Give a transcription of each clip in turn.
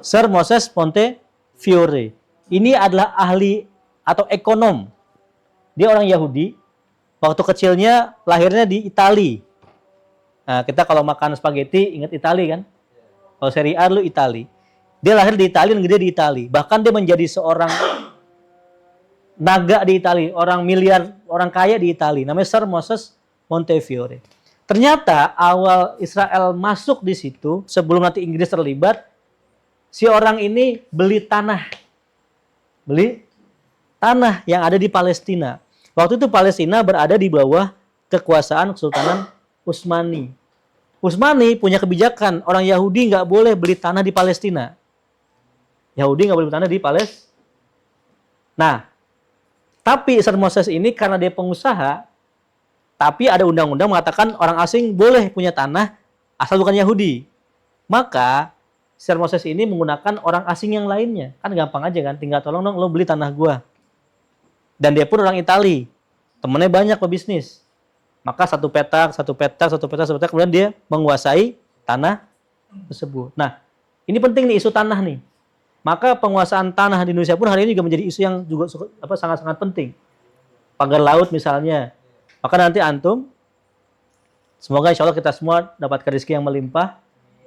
Sir Moses Montefiore. Ini adalah ahli atau ekonom. Dia orang Yahudi. Waktu kecilnya lahirnya di Itali. Nah, kita kalau makan spaghetti ingat Itali kan? Kalau Serie A dulu Itali. Dia lahir di Itali dan gede di Itali. Bahkan dia menjadi seorang naga di Itali, orang miliar, orang kaya di Itali. Namanya Sir Moses Montefiore. Ternyata awal Israel masuk di situ, sebelum nanti Inggris terlibat, si orang ini beli tanah yang ada di Palestina. Waktu itu Palestina berada di bawah kekuasaan Kesultanan Utsmani. Utsmani punya kebijakan, orang Yahudi nggak boleh beli tanah di Palestina. Yahudi nggak boleh beli tanah di Palestina. Nah, tapi Sir Moses ini karena dia pengusaha, tapi ada undang-undang mengatakan orang asing boleh punya tanah asal bukan Yahudi. Maka Sir Moses ini menggunakan orang asing yang lainnya. Kan gampang aja kan, tinggal tolong dong lo beli tanah gua. Dan dia pun orang Itali. Temennya banyak pebisnis. Maka satu petak, kemudian dia menguasai tanah tersebut. Nah, ini penting nih isu tanah nih. Maka penguasaan tanah di Indonesia pun hari ini juga menjadi isu yang juga sangat-sangat penting. Pagar laut misalnya. Maka nanti antum, semoga insya Allah kita semua dapatkan rezeki yang melimpah.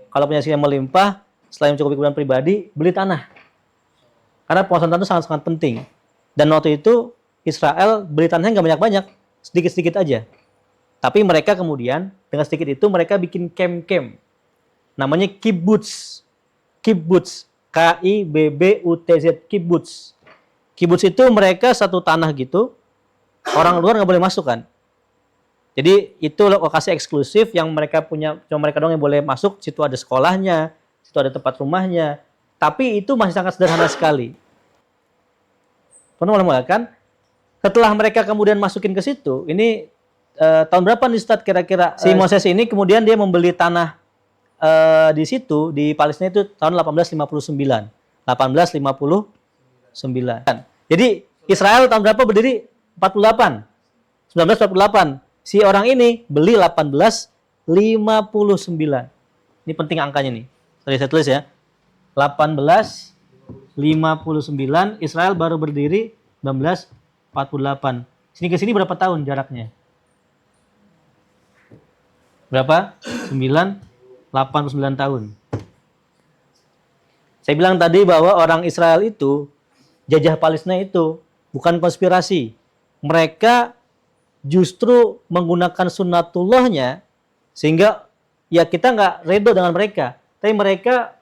Kalau punya rezeki yang melimpah, selain mencukupi kebutuhan pribadi, beli tanah. Karena penguasaan tanah itu sangat-sangat penting. Dan waktu itu Israel beli tanahnya nggak banyak-banyak, sedikit-sedikit aja. Tapi mereka kemudian dengan sedikit itu mereka bikin camp-camp. Namanya kibbutz. Kibbutz. K-I-B-B-U-T-Z. Kibbutz. Kibbutz itu mereka satu tanah gitu, orang luar nggak boleh masuk kan. Jadi itu lokasi eksklusif yang mereka punya, cuma mereka doang yang boleh masuk. Situ ada sekolahnya, situ ada tempat rumahnya. Tapi itu masih sangat sederhana sekali. Pernah kan? Setelah mereka kemudian masukin ke situ, ini tahun berapa nih Ustadz kira-kira? Si Moses ini kemudian dia membeli tanah di situ, di Palestina itu tahun 1859. 1859. Jadi Israel tahun berapa berdiri? 48. 1948. Si orang ini beli 1859. Ini penting angkanya nih. Saya tulis ya. 1859, Israel baru berdiri 1948. Sini ke sini berapa tahun jaraknya? Berapa? 89 tahun. Saya bilang tadi bahwa orang Israel itu jajah Palestina itu bukan konspirasi. Mereka justru menggunakan sunnatullahnya sehingga ya kita nggak redo dengan mereka. Tapi mereka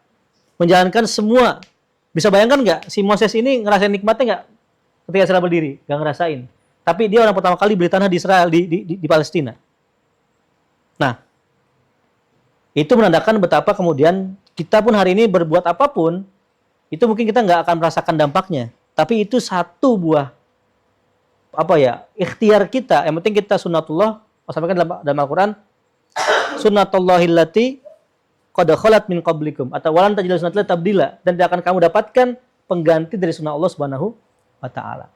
menjalankan semua. Bisa bayangkan nggak si Moses ini ngerasain nikmatnya nggak ketika Israel berdiri? Nggak ngerasain. Tapi dia orang pertama kali beli tanah di Israel, di Palestina. Nah, itu menandakan betapa kemudian kita pun hari ini berbuat apapun, itu mungkin kita nggak akan merasakan dampaknya. Tapi itu satu buah ikhtiar kita. Yang penting kita sunnatullah, sampaikan dalam Al-Quran, sunnatullahillati qad khalat min qablikum atau walan tajidu sunnatullahi tabdila, dan tidak akan kamu dapatkan pengganti dari sunnah Allah Subhanahu wa taala.